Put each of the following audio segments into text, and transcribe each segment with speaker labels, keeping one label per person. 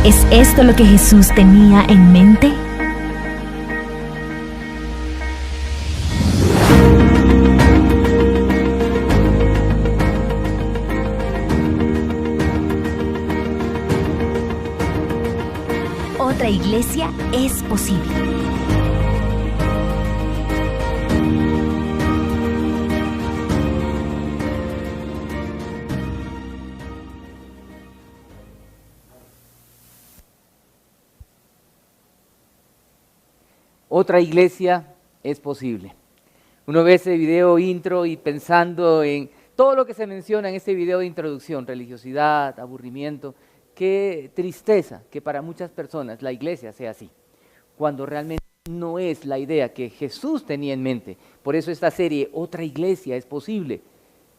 Speaker 1: ¿Es esto lo que Jesús tenía en mente? Otra iglesia es posible.
Speaker 2: Otra iglesia es posible. Uno ve ese video intro y pensando en todo lo que se menciona en este video de introducción, religiosidad, aburrimiento, qué tristeza que para muchas personas la iglesia sea así, cuando realmente no es la idea que Jesús tenía en mente. Por eso esta serie, Otra iglesia es posible.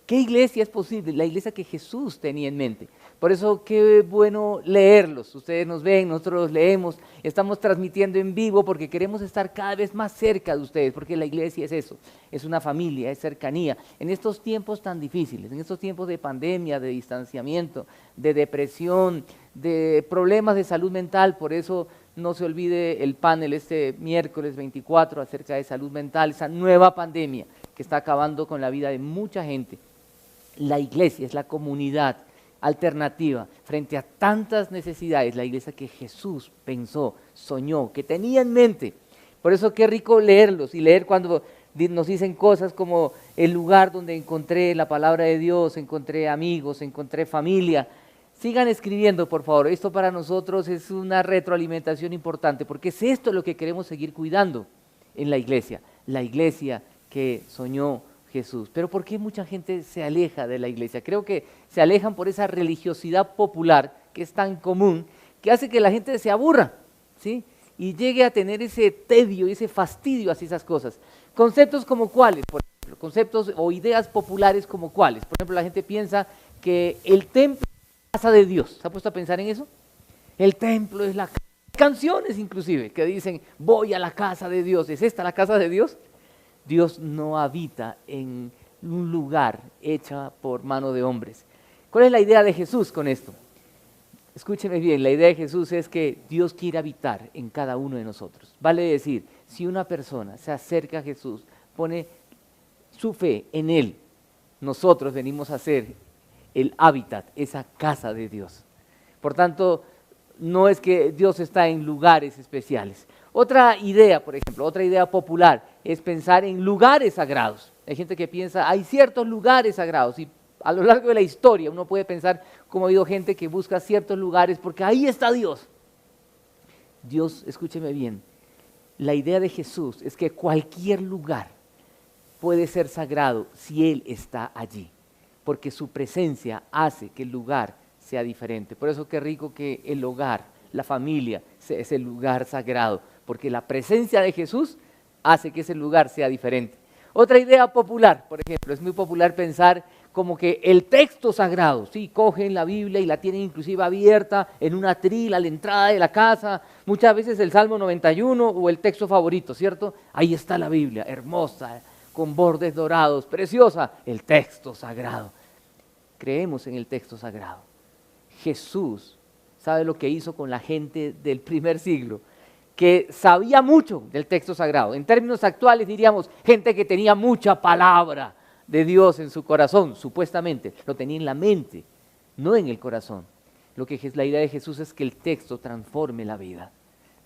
Speaker 2: ¿Qué iglesia es posible? La iglesia que Jesús tenía en mente. Por eso qué bueno leerlos. Ustedes nos ven, nosotros los leemos, estamos transmitiendo en vivo porque queremos estar cada vez más cerca de ustedes, porque la iglesia es eso, es una familia, es cercanía. En estos tiempos tan difíciles, en estos tiempos de pandemia, de distanciamiento, de depresión, de problemas de salud mental, por eso no se olvide el panel este miércoles 24 acerca de salud mental, esa nueva pandemia que está acabando con la vida de mucha gente. La iglesia es la comunidad alternativa frente a tantas necesidades, la iglesia que Jesús pensó, soñó, que tenía en mente. Por eso qué rico leerlos y leer cuando nos dicen cosas como el lugar donde encontré la palabra de Dios, encontré amigos, encontré familia. Sigan escribiendo, por favor. Esto para nosotros es una retroalimentación importante, porque es esto lo que queremos seguir cuidando en la iglesia que soñó Jesús. Pero ¿por qué mucha gente se aleja de la iglesia? Creo que se alejan por esa religiosidad popular que es tan común, que hace que la gente se aburra, ¿sí? Y llegue a tener ese tedio y ese fastidio hacia esas cosas. Conceptos como cuáles, por ejemplo, conceptos o ideas populares como cuáles. Por ejemplo, la gente piensa que el templo es la casa de Dios. ¿Se ha puesto a pensar en eso? El templo es la casa. Canciones inclusive que dicen, voy a la casa de Dios. ¿Es esta la casa de Dios? Dios no habita en un lugar hecha por mano de hombres. ¿Cuál es la idea de Jesús con esto? Escúcheme bien, la idea de Jesús es que Dios quiere habitar en cada uno de nosotros. Vale decir, si una persona se acerca a Jesús, pone su fe en Él, nosotros venimos a ser el hábitat, esa casa de Dios. Por tanto, no es que Dios está en lugares especiales. Otra idea, por ejemplo, otra idea popular es pensar en lugares sagrados. Hay gente que piensa, hay ciertos lugares sagrados y a lo largo de la historia uno puede pensar cómo ha habido gente que busca ciertos lugares porque ahí está Dios. Dios, escúcheme bien, la idea de Jesús es que cualquier lugar puede ser sagrado si Él está allí, porque su presencia hace que el lugar sea diferente. Por eso qué rico que el hogar, la familia, es el lugar sagrado, porque la presencia de Jesús hace que ese lugar sea diferente. Otra idea popular, por ejemplo, es muy popular pensar como que el texto sagrado, sí, cogen la Biblia y la tienen inclusive abierta en un atril a la entrada de la casa, muchas veces el Salmo 91 o el texto favorito, ¿cierto? Ahí está la Biblia, hermosa, con bordes dorados, preciosa, el texto sagrado. Creemos en el texto sagrado. Jesús sabe lo que hizo con la gente del primer siglo, que sabía mucho del texto sagrado. En términos actuales diríamos, gente que tenía mucha palabra de Dios en su corazón, supuestamente, lo tenía en la mente, no en el corazón. Lo que es la idea de Jesús es que el texto transforme la vida.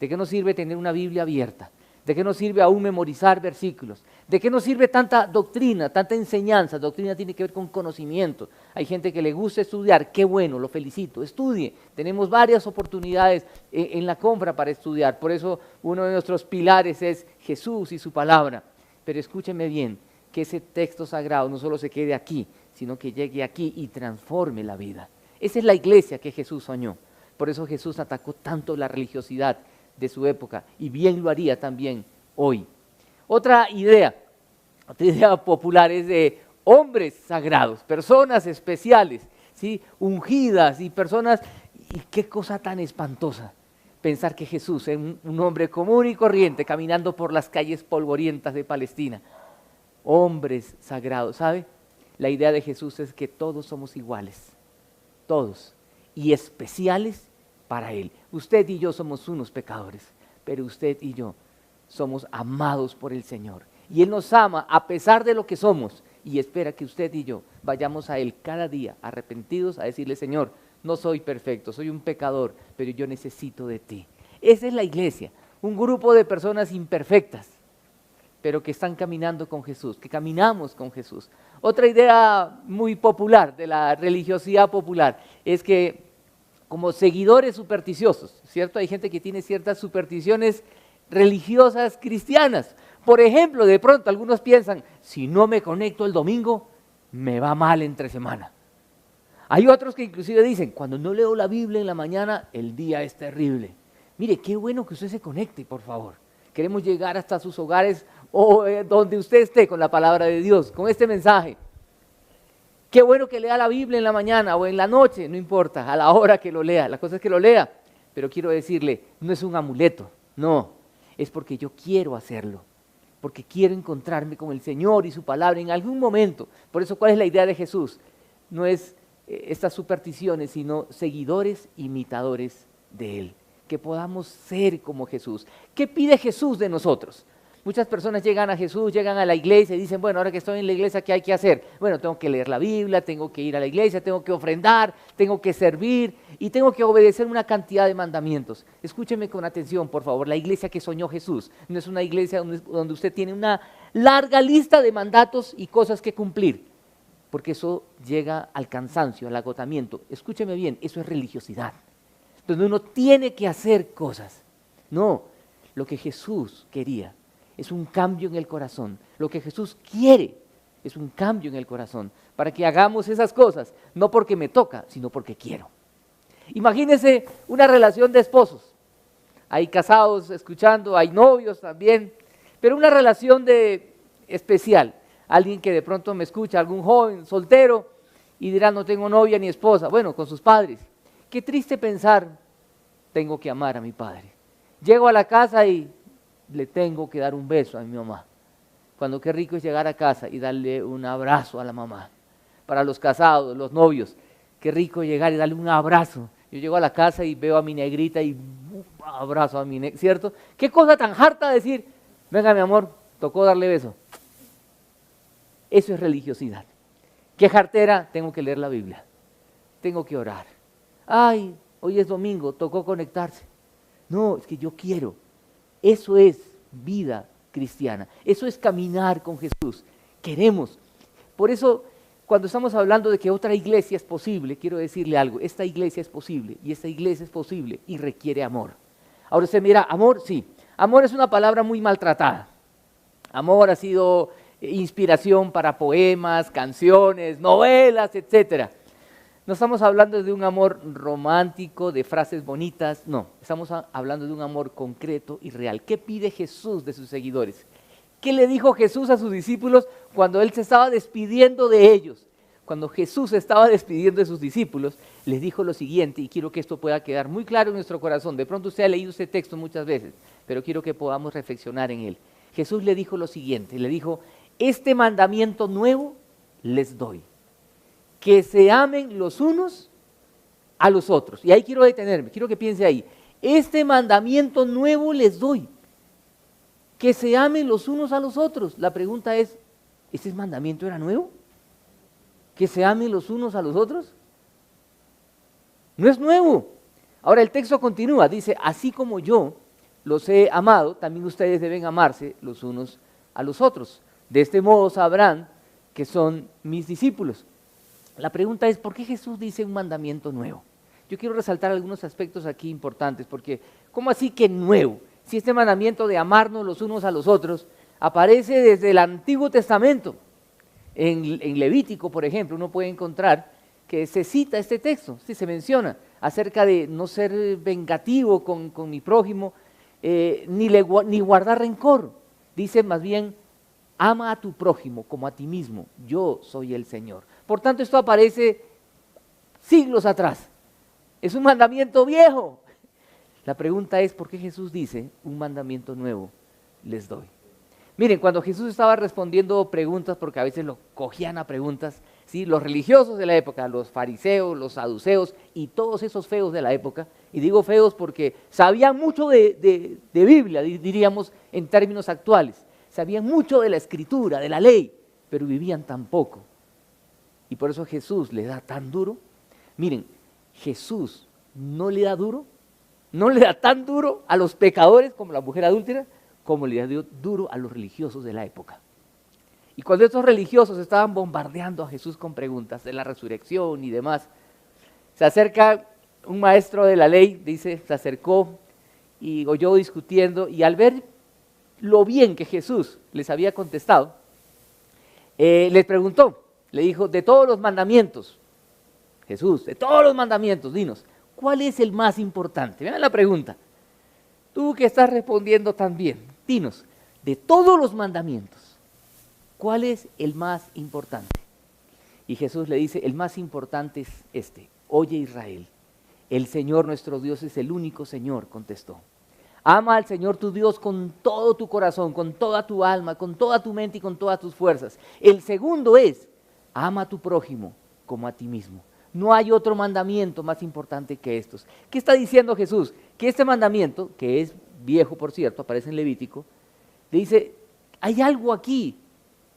Speaker 2: ¿De qué nos sirve tener una Biblia abierta? ¿De qué nos sirve aún memorizar versículos? ¿De qué nos sirve tanta doctrina, tanta enseñanza? Doctrina tiene que ver con conocimiento. Hay gente que le gusta estudiar, qué bueno, lo felicito, estudie. Tenemos varias oportunidades en la compra para estudiar. Por eso uno de nuestros pilares es Jesús y su palabra. Pero escúcheme bien, que ese texto sagrado no solo se quede aquí, sino que llegue aquí y transforme la vida. Esa es la iglesia que Jesús soñó. Por eso Jesús atacó tanto la religiosidad de su época y bien lo haría también hoy. Otra idea popular es de hombres sagrados, personas especiales, ¿sí? Ungidas y personas, y qué cosa tan espantosa pensar que Jesús es un hombre común y corriente caminando por las calles polvorientas de Palestina. Hombres sagrados, ¿sabe? La idea de Jesús es que todos somos iguales, todos, y especiales para Él. Usted y yo somos unos pecadores, pero usted y yo somos amados por el Señor. Y Él nos ama a pesar de lo que somos y espera que usted y yo vayamos a Él cada día arrepentidos a decirle: Señor, no soy perfecto, soy un pecador, pero yo necesito de ti. Esa es la iglesia, un grupo de personas imperfectas, pero que están caminando con Jesús, que caminamos con Jesús. Otra idea muy popular de la religiosidad popular es que como seguidores supersticiosos, ¿cierto? Hay gente que tiene ciertas supersticiones religiosas cristianas. Por ejemplo, de pronto algunos piensan: si no me conecto el domingo, me va mal entre semana. Hay otros que inclusive dicen: cuando no leo la Biblia en la mañana, el día es terrible. Mire, qué bueno que usted se conecte, por favor. Queremos llegar hasta sus hogares o donde usted esté con la palabra de Dios, con este mensaje. Qué bueno que lea la Biblia en la mañana o en la noche, no importa, a la hora que lo lea. La cosa es que lo lea, pero quiero decirle, no es un amuleto, no, es porque yo quiero hacerlo, porque quiero encontrarme con el Señor y su palabra en algún momento. Por eso, ¿cuál es la idea de Jesús? No es estas supersticiones, sino seguidores, imitadores de Él, que podamos ser como Jesús. ¿Qué pide Jesús de nosotros? Muchas personas llegan a Jesús, llegan a la iglesia y dicen: bueno, ahora que estoy en la iglesia, ¿qué hay que hacer? Bueno, tengo que leer la Biblia, tengo que ir a la iglesia, tengo que ofrendar, tengo que servir y tengo que obedecer una cantidad de mandamientos. Escúcheme con atención, por favor. La iglesia que soñó Jesús no es una iglesia donde usted tiene una larga lista de mandatos y cosas que cumplir, porque eso llega al cansancio, al agotamiento. Escúcheme bien, eso es religiosidad, donde uno tiene que hacer cosas. No, lo que Jesús quería es un cambio en el corazón. Lo que Jesús quiere es un cambio en el corazón, para que hagamos esas cosas, no porque me toca, sino porque quiero. Imagínense una relación de esposos. Hay casados escuchando, hay novios también, pero una relación especial. Alguien que de pronto me escucha, algún joven soltero, y dirá: no tengo novia ni esposa. Bueno, con sus padres. Qué triste pensar: tengo que amar a mi padre. Llego a la casa y le tengo que dar un beso a mi mamá. Cuando qué rico es llegar a casa y darle un abrazo a la mamá. Para los casados, los novios, qué rico llegar y darle un abrazo. Yo llego a la casa y veo a mi negrita y abrazo a mi negrita, ¿cierto? Qué cosa tan harta decir: venga mi amor, tocó darle beso. Eso es religiosidad. Qué jartera, tengo que leer la Biblia, tengo que orar. Ay, hoy es domingo, tocó conectarse. No, es que yo quiero. Eso es vida cristiana, eso es caminar con Jesús. Queremos. Por eso, cuando estamos hablando de que otra iglesia es posible, quiero decirle algo: esta iglesia es posible, y esta iglesia es posible y requiere amor. Ahora usted mira, amor, sí, amor es una palabra muy maltratada. Amor ha sido inspiración para poemas, canciones, novelas, etcétera. No estamos hablando de un amor romántico, de frases bonitas, no. Estamos hablando de un amor concreto y real. ¿Qué pide Jesús de sus seguidores? ¿Qué le dijo Jesús a sus discípulos cuando Él se estaba despidiendo de ellos? Cuando Jesús se estaba despidiendo de sus discípulos, les dijo lo siguiente, y quiero que esto pueda quedar muy claro en nuestro corazón. De pronto usted ha leído este texto muchas veces, pero quiero que podamos reflexionar en él. Jesús le dijo lo siguiente, le dijo: este mandamiento nuevo les doy, que se amen los unos a los otros. Y ahí quiero detenerme, quiero que piense ahí. Este mandamiento nuevo les doy, que se amen los unos a los otros. La pregunta es: ¿este mandamiento era nuevo? ¿Que se amen los unos a los otros? No es nuevo. Ahora el texto continúa, dice: así como yo los he amado, también ustedes deben amarse los unos a los otros. De este modo sabrán que son mis discípulos. La pregunta es: ¿por qué Jesús dice un mandamiento nuevo? Yo quiero resaltar algunos aspectos aquí importantes, porque ¿cómo así que nuevo? Si este mandamiento de amarnos los unos a los otros aparece desde el Antiguo Testamento. En Levítico, por ejemplo, uno puede encontrar que se cita este texto, sí, se menciona acerca de no ser vengativo con mi prójimo, ni guardar rencor. Dice más bien: ama a tu prójimo como a ti mismo, yo soy el Señor. Por tanto, esto aparece siglos atrás. Es un mandamiento viejo. La pregunta es: ¿por qué Jesús dice un mandamiento nuevo les doy? Miren, cuando Jesús estaba respondiendo preguntas, porque a veces lo cogían a preguntas, ¿sí? Los religiosos de la época, los fariseos, los saduceos y todos esos feos de la época, y digo feos porque sabían mucho de Biblia, diríamos en términos actuales, sabían mucho de la escritura, de la ley, pero vivían tan poco. Y por eso Jesús les da tan duro. Miren, Jesús no le da duro, no le da tan duro a los pecadores como la mujer adúltera, como le dio duro a los religiosos de la época. Y cuando estos religiosos estaban bombardeando a Jesús con preguntas de la resurrección y demás, se acerca un maestro de la ley, dice, se acercó y oyó discutiendo, y al ver lo bien que Jesús les había contestado, les preguntó, le dijo, de todos los mandamientos, Jesús, de todos los mandamientos, dinos, ¿cuál es el más importante? Vean la pregunta. Tú que estás respondiendo tan bien, dinos, de todos los mandamientos, ¿cuál es el más importante? Y Jesús le dice, el más importante es este, oye Israel, el Señor nuestro Dios es el único Señor, contestó. Ama al Señor tu Dios con todo tu corazón, con toda tu alma, con toda tu mente y con todas tus fuerzas. El segundo es, ama a tu prójimo como a ti mismo. No hay otro mandamiento más importante que estos. ¿Qué está diciendo Jesús? Que este mandamiento, que es viejo por cierto, aparece en Levítico, le dice, hay algo aquí,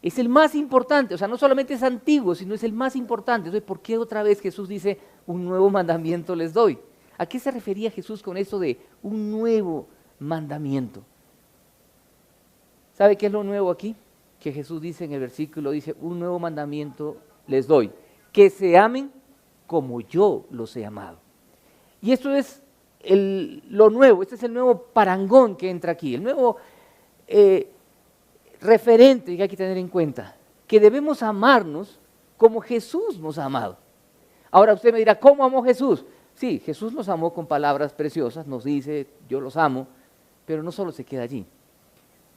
Speaker 2: es el más importante, o sea, no solamente es antiguo, sino es el más importante. Entonces, ¿por qué otra vez Jesús dice, un nuevo mandamiento les doy? ¿A qué se refería Jesús con eso de un nuevo mandamiento? ¿Sabe qué es lo nuevo aquí? Que Jesús dice en el versículo, dice, un nuevo mandamiento les doy, que se amen como yo los he amado. Y esto es lo nuevo, este es el nuevo parangón que entra aquí, el nuevo referente que hay que tener en cuenta, que debemos amarnos como Jesús nos ha amado. Ahora usted me dirá, ¿cómo amó Jesús? Sí, Jesús nos amó con palabras preciosas, nos dice, yo los amo, pero no solo se queda allí.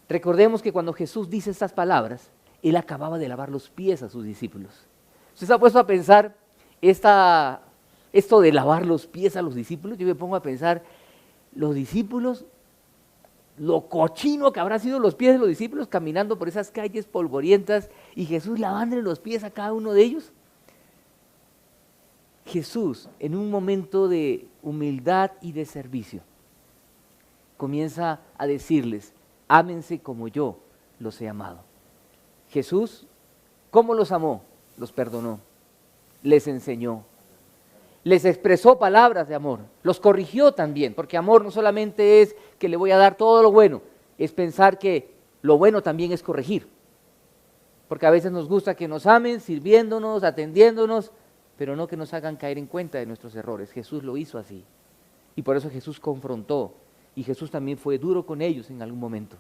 Speaker 2: Recordemos que cuando Jesús dice estas palabras, Él acababa de lavar los pies a sus discípulos. ¿Usted se ha puesto a pensar esto de lavar los pies a los discípulos? Yo me pongo a pensar, los discípulos, lo cochino que habrán sido los pies de los discípulos caminando por esas calles polvorientas y Jesús lavándole los pies a cada uno de ellos. Jesús, en un momento de humildad y de servicio, comienza a decirles, ámense como yo los he amado. Jesús, ¿cómo los amó? Los perdonó, les enseñó, les expresó palabras de amor, los corrigió también, porque amor no solamente es que le voy a dar todo lo bueno, es pensar que lo bueno también es corregir, porque a veces nos gusta que nos amen sirviéndonos, atendiéndonos, pero no que nos hagan caer en cuenta de nuestros errores. Jesús lo hizo así, y por eso Jesús confrontó, y Jesús también fue duro con ellos en algún momento,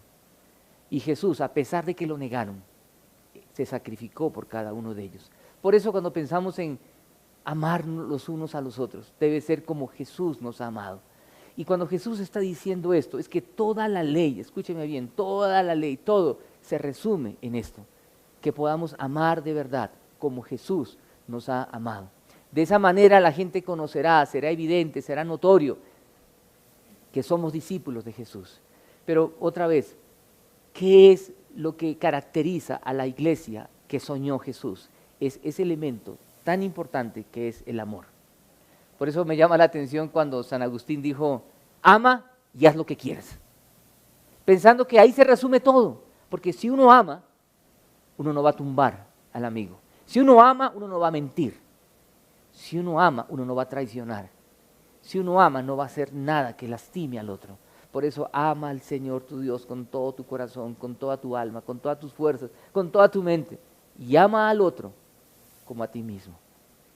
Speaker 2: y Jesús, a pesar de que lo negaron, se sacrificó por cada uno de ellos. Por eso cuando pensamos en amarnos los unos a los otros, debe ser como Jesús nos ha amado. Y cuando Jesús está diciendo esto, es que toda la ley, escúcheme bien, toda la ley, todo se resume en esto, que podamos amar de verdad como Jesús nos ha amado. De esa manera la gente conocerá, será evidente, será notorio que somos discípulos de Jesús. Pero otra vez, ¿qué es lo que caracteriza a la iglesia que soñó Jesús? Es ese elemento tan importante que es el amor. Por eso me llama la atención cuando San Agustín dijo, ama y haz lo que quieras. Pensando que ahí se resume todo, porque si uno ama, uno no va a tumbar al amigo. Si uno ama, uno no va a mentir. Si uno ama, uno no va a traicionar. Si uno ama, no va a hacer nada que lastime al otro. Por eso ama al Señor tu Dios con todo tu corazón, con toda tu alma, con todas tus fuerzas, con toda tu mente. Y ama al otro como a ti mismo.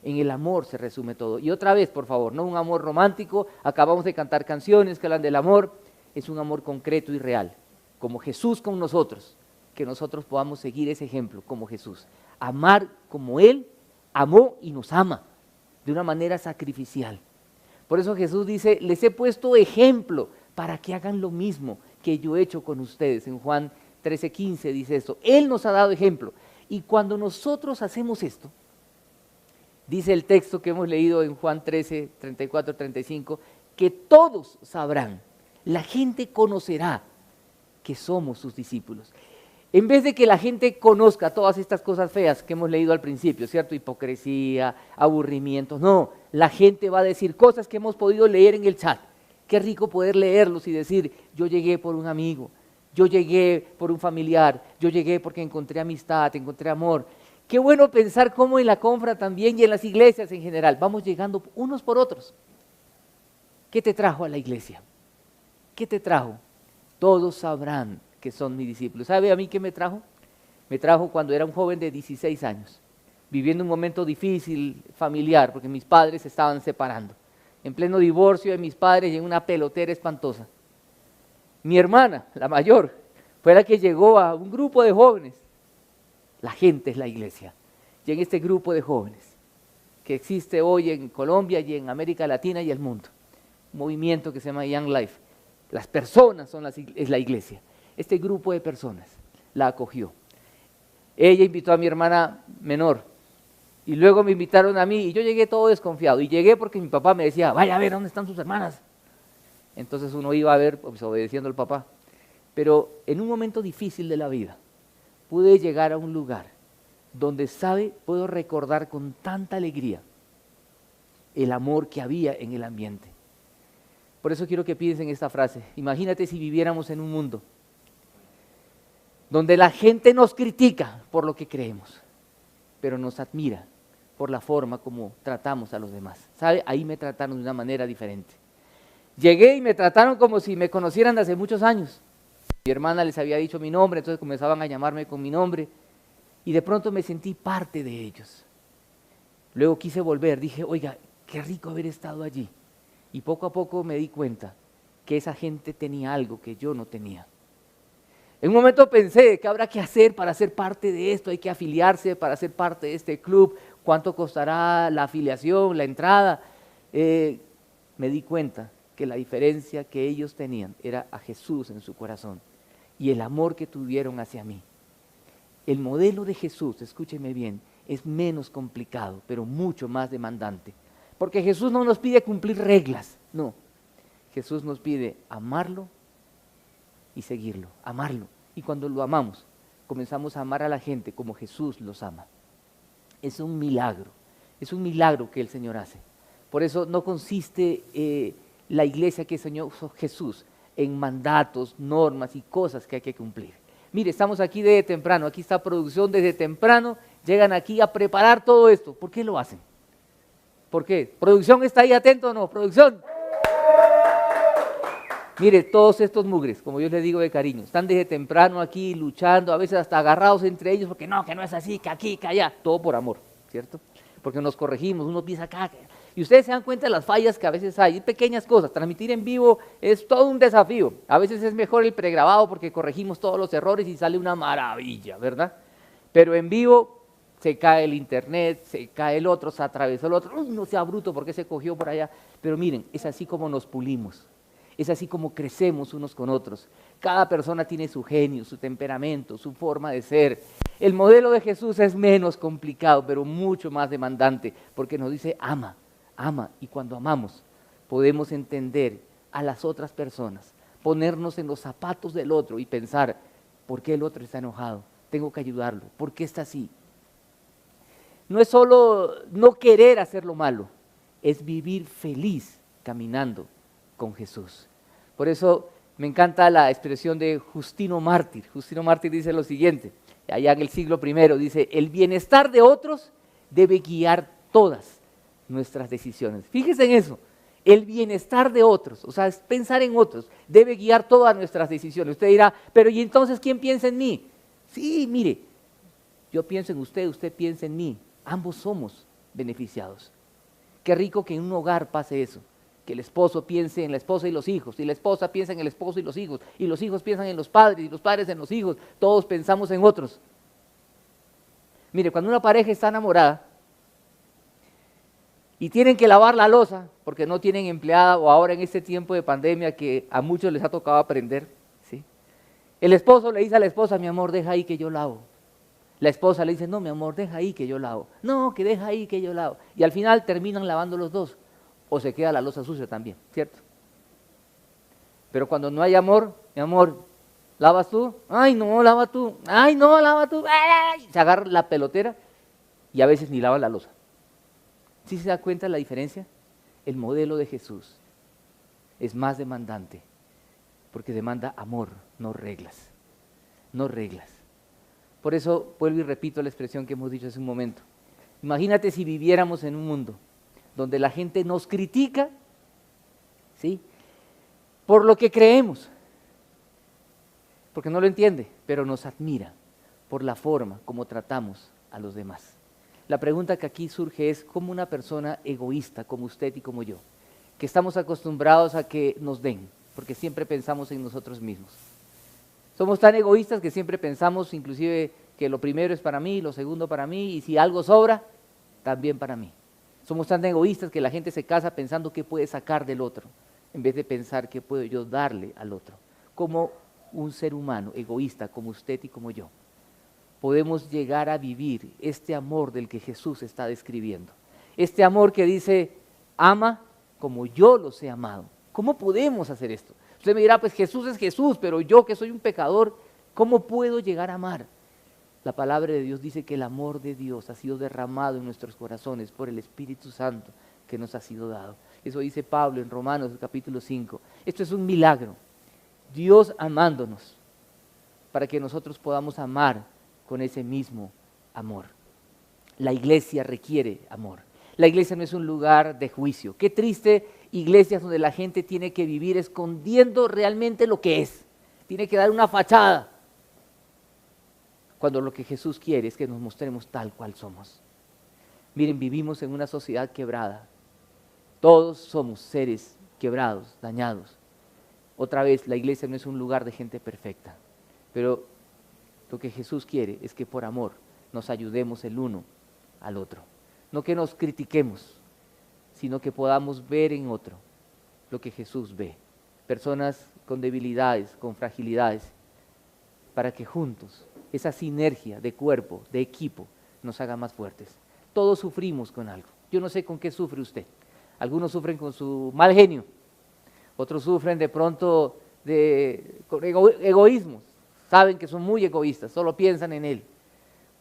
Speaker 2: En el amor se resume todo. Y otra vez, por favor, no un amor romántico, acabamos de cantar canciones que hablan del amor, es un amor concreto y real, como Jesús con nosotros, que nosotros podamos seguir ese ejemplo como Jesús. Amar como Él amó y nos ama, de una manera sacrificial. Por eso Jesús dice, les he puesto ejemplo para que hagan lo mismo que yo he hecho con ustedes. En Juan 13:15 dice esto, Él nos ha dado ejemplo. Y cuando nosotros hacemos esto, dice el texto que hemos leído en Juan 13, 34, 35, que todos sabrán, la gente conocerá que somos sus discípulos. En vez de que la gente conozca todas estas cosas feas que hemos leído al principio, ¿cierto? Hipocresía, aburrimiento. No, la gente va a decir cosas que hemos podido leer en el chat. Qué rico poder leerlos y decir, yo llegué por un amigo, yo llegué por un familiar, yo llegué porque encontré amistad, encontré amor. Qué bueno pensar cómo en la confra también y en las iglesias en general vamos llegando unos por otros. ¿Qué te trajo a la iglesia? ¿Qué te trajo? Todos sabrán que son mis discípulos. ¿Sabe a mí qué me trajo? Me trajo cuando era un joven de 16 años, viviendo un momento difícil familiar, porque mis padres se estaban separando, en pleno divorcio de mis padres y en una pelotera espantosa. Mi hermana, la mayor, fue la que llegó a un grupo de jóvenes. La gente es la iglesia. Y en este grupo de jóvenes que existe hoy en Colombia y en América Latina y el mundo, un movimiento que se llama Young Life, las personas es la iglesia. Este grupo de personas la acogió. Ella invitó a mi hermana menor y luego me invitaron a mí y yo llegué todo desconfiado y llegué porque mi papá me decía, vaya a ver dónde están sus hermanas. Entonces uno iba a ver, pues, obedeciendo al papá. Pero en un momento difícil de la vida pude llegar a un lugar donde, puedo recordar con tanta alegría el amor que había en el ambiente. Por eso quiero que piensen esta frase. Imagínate si viviéramos en un mundo donde la gente nos critica por lo que creemos, pero nos admira por la forma como tratamos a los demás. ¿Sabe? Ahí me trataron de una manera diferente. Llegué y me trataron como si me conocieran de hace muchos años. Mi hermana les había dicho mi nombre, entonces comenzaban a llamarme con mi nombre y de pronto me sentí parte de ellos. Luego quise volver, dije, oiga, qué rico haber estado allí. Y poco a poco me di cuenta que esa gente tenía algo que yo no tenía. En un momento pensé, ¿qué habrá que hacer para ser parte de esto? Hay que afiliarse para ser parte de este club. ¿Cuánto costará la afiliación, la entrada? Me di cuenta que la diferencia que ellos tenían era a Jesús en su corazón y el amor que tuvieron hacia mí. El modelo de Jesús, escúcheme bien, es menos complicado, pero mucho más demandante. Porque Jesús no nos pide cumplir reglas, no. Jesús nos pide amarlo y seguirlo, amarlo. Y cuando lo amamos, comenzamos a amar a la gente como Jesús los ama. Es un milagro que el Señor hace. Por eso no consiste la iglesia que enseñó Jesús en mandatos, normas y cosas que hay que cumplir. Mire, estamos aquí desde temprano, aquí está producción desde temprano, llegan aquí a preparar todo esto. ¿Por qué lo hacen? ¿Por qué? ¿Producción está ahí atento o no? ¿Producción? Mire, todos estos mugres, como yo les digo de cariño, están desde temprano aquí luchando, a veces hasta agarrados entre ellos, porque no es así, que aquí, que allá, todo por amor, ¿cierto? Porque nos corregimos, uno piensa acá, y ustedes se dan cuenta de las fallas que a veces hay, pequeñas cosas. Transmitir en vivo es todo un desafío. A veces es mejor el pregrabado porque corregimos todos los errores y sale una maravilla, ¿verdad? Pero en vivo se cae el internet, se cae el otro, se atravesó el otro, no sea bruto porque se cogió por allá. Pero miren, es así como nos pulimos, es así como crecemos unos con otros. Cada persona tiene su genio, su temperamento, su forma de ser. El modelo de Jesús es menos complicado, pero mucho más demandante, porque nos dice ama, y cuando amamos podemos entender a las otras personas, ponernos en los zapatos del otro y pensar, ¿por qué el otro está enojado? Tengo que ayudarlo, ¿por qué está así? No es solo no querer hacer lo malo, es vivir feliz caminando con Jesús. Por eso me encanta la expresión de Justino Mártir. Justino Mártir dice lo siguiente, allá en el siglo I, dice, el bienestar de otros debe guiar todas nuestras decisiones. Fíjese en eso, el bienestar de otros, o sea, es pensar en otros, debe guiar todas nuestras decisiones. Usted dirá, pero ¿y entonces quién piensa en mí? Sí, mire, yo pienso en usted, usted piensa en mí, ambos somos beneficiados. Qué rico que en un hogar pase eso, que el esposo piense en la esposa y los hijos, y la esposa piensa en el esposo y los hijos piensan en los padres, y los padres en los hijos, todos pensamos en otros. Mire, cuando una pareja está enamorada, y tienen que lavar la loza porque no tienen empleada o ahora en este tiempo de pandemia que a muchos les ha tocado aprender, ¿sí? El esposo le dice a la esposa, mi amor, deja ahí que yo lavo. La esposa le dice, no, mi amor, deja ahí que yo lavo. No, que deja ahí que yo lavo. Y al final terminan lavando los dos o se queda la loza sucia también, ¿cierto? Pero cuando no hay amor, mi amor, ¿Lavas tú? Ay, no, lava tú. Ay, no, lava tú. ¡Ay! Se agarra la pelotera y a veces ni lava la loza. ¿Sí se da cuenta la diferencia? El modelo de Jesús es más demandante porque demanda amor, no reglas. No reglas. Por eso vuelvo y repito la expresión que hemos dicho hace un momento. Imagínate si viviéramos en un mundo donde la gente nos critica, ¿sí?, por lo que creemos, porque no lo entiende, pero nos admira por la forma como tratamos a los demás. La pregunta que aquí surge es cómo una persona egoísta como usted y como yo, que estamos acostumbrados a que nos den, porque siempre pensamos en nosotros mismos. Somos tan egoístas que siempre pensamos inclusive que lo primero es para mí, lo segundo para mí, y si algo sobra, también para mí. Somos tan egoístas que la gente se casa pensando qué puede sacar del otro, en vez de pensar qué puedo yo darle al otro. Como un ser humano egoísta como usted y como yo, podemos llegar a vivir este amor del que Jesús está describiendo. Este amor que dice, ama como yo los he amado. ¿Cómo podemos hacer esto? Usted me dirá, pues Jesús es Jesús, pero yo que soy un pecador, ¿cómo puedo llegar a amar? La palabra de Dios dice que el amor de Dios ha sido derramado en nuestros corazones por el Espíritu Santo que nos ha sido dado. Eso dice Pablo en Romanos capítulo 5. Esto es un milagro. Dios amándonos para que nosotros podamos amar con ese mismo amor. La iglesia requiere amor. La iglesia no es un lugar de juicio. Qué triste iglesias donde la gente tiene que vivir escondiendo realmente lo que es. Tiene que dar una fachada. Cuando lo que Jesús quiere es que nos mostremos tal cual somos. Miren, vivimos en una sociedad quebrada. Todos somos seres quebrados, dañados. Otra vez, la iglesia no es un lugar de gente perfecta, pero lo que Jesús quiere es que por amor nos ayudemos el uno al otro. No que nos critiquemos, sino que podamos ver en otro lo que Jesús ve. Personas con debilidades, con fragilidades, para que juntos, esa sinergia de cuerpo, de equipo, nos haga más fuertes. Todos sufrimos con algo. Yo no sé con qué sufre usted. Algunos sufren con su mal genio. Otros sufren de pronto con egoísmos, saben que son muy egoístas, solo piensan en él.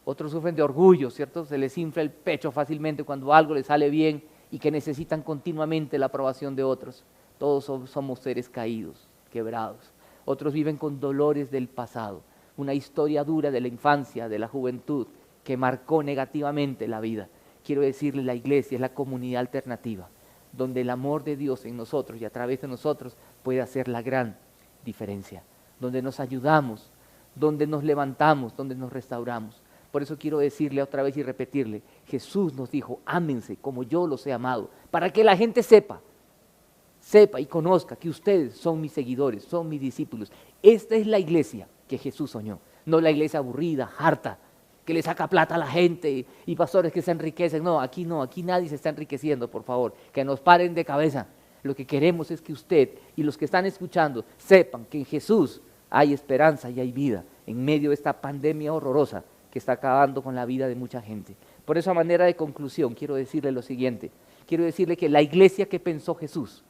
Speaker 2: Otros sufren de orgullo, ¿cierto? Se les infla el pecho fácilmente cuando algo les sale bien y que necesitan continuamente la aprobación de otros. Todos somos seres caídos, quebrados. Otros viven con dolores del pasado, una historia dura de la infancia, de la juventud, que marcó negativamente la vida. Quiero decirle, la iglesia es la comunidad alternativa, donde el amor de Dios en nosotros y a través de nosotros puede hacer la gran diferencia, donde nos ayudamos, donde nos levantamos, donde nos restauramos. Por eso quiero decirle otra vez y repetirle, Jesús nos dijo, ámense como yo los he amado, para que la gente sepa y conozca que ustedes son mis seguidores, son mis discípulos. Esta es la iglesia que Jesús soñó, no la iglesia aburrida, harta, que le saca plata a la gente y pastores que se enriquecen. No, aquí nadie se está enriqueciendo, por favor, que nos paren de cabeza. Lo que queremos es que usted y los que están escuchando sepan que en Jesús hay esperanza y hay vida en medio de esta pandemia horrorosa que está acabando con la vida de mucha gente. Por eso, a manera de conclusión, quiero decirle lo siguiente. Quiero decirle que la iglesia que pensó Jesús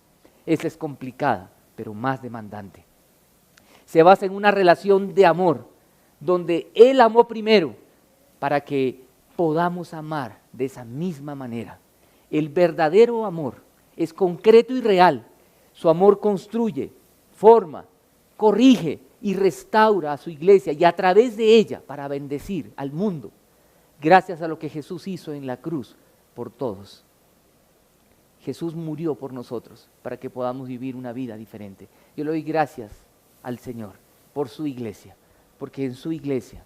Speaker 2: es complicada, pero más demandante. Se basa en una relación de amor, donde Él amó primero, para que podamos amar de esa misma manera. El verdadero amor es concreto y real. Su amor construye, forma, corrige y restaura a su iglesia y a través de ella para bendecir al mundo, gracias a lo que Jesús hizo en la cruz por todos. Jesús murió por nosotros para que podamos vivir una vida diferente. Yo le doy gracias al Señor por su iglesia, porque en su iglesia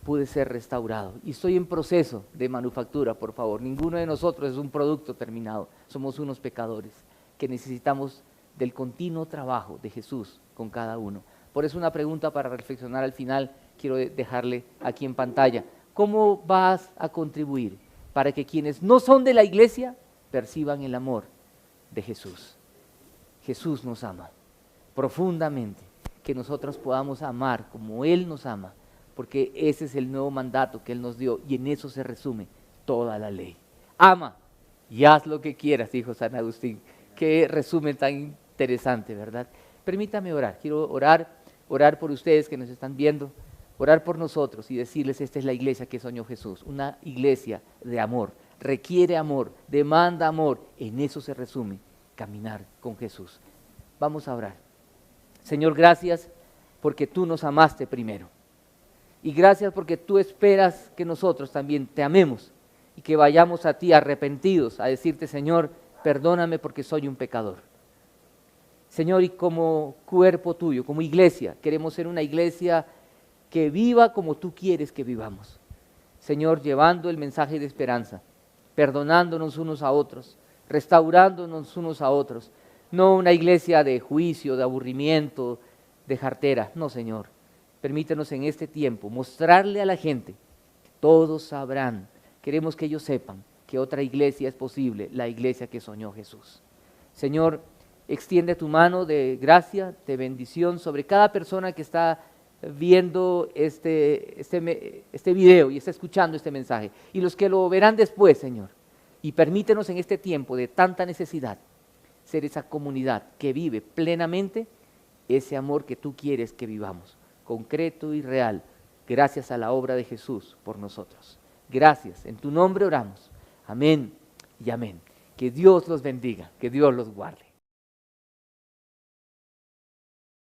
Speaker 2: pude ser restaurado y estoy en proceso de manufactura, por favor. Ninguno de nosotros es un producto terminado, somos unos pecadores que necesitamos del continuo trabajo de Jesús con cada uno. Por eso una pregunta para reflexionar al final, quiero dejarle aquí en pantalla. ¿Cómo vas a contribuir para que quienes no son de la iglesia perciban el amor de Jesús? Jesús nos ama profundamente, que nosotros podamos amar como Él nos ama, porque ese es el nuevo mandato que Él nos dio y en eso se resume toda la ley. Ama y haz lo que quieras, dijo San Agustín. Qué resumen tan interesante, ¿verdad? Permítame orar, quiero orar orar por ustedes que nos están viendo, orar por nosotros y decirles, esta es la iglesia que soñó Jesús, una iglesia de amor, requiere amor, demanda amor, en eso se resume caminar con Jesús. Vamos a orar. Señor, gracias porque tú nos amaste primero. Y gracias porque tú esperas que nosotros también te amemos y que vayamos a ti arrepentidos a decirte, Señor, perdóname porque soy un pecador. Señor, y como cuerpo tuyo, como iglesia, queremos ser una iglesia que viva como tú quieres que vivamos. Señor, llevando el mensaje de esperanza, perdonándonos unos a otros, restaurándonos unos a otros. No una iglesia de juicio, de aburrimiento, de jartera. No, Señor. Permítenos en este tiempo mostrarle a la gente que todos sabrán. Queremos que ellos sepan que otra iglesia es posible, la iglesia que soñó Jesús. Señor, extiende tu mano de gracia, de bendición sobre cada persona que está viendo este video y está escuchando este mensaje. Y los que lo verán después, Señor. Y permítenos en este tiempo de tanta necesidad ser esa comunidad que vive plenamente ese amor que tú quieres que vivamos, concreto y real, gracias a la obra de Jesús por nosotros. Gracias, en tu nombre oramos. Amén y amén. Que Dios los bendiga, que Dios los guarde.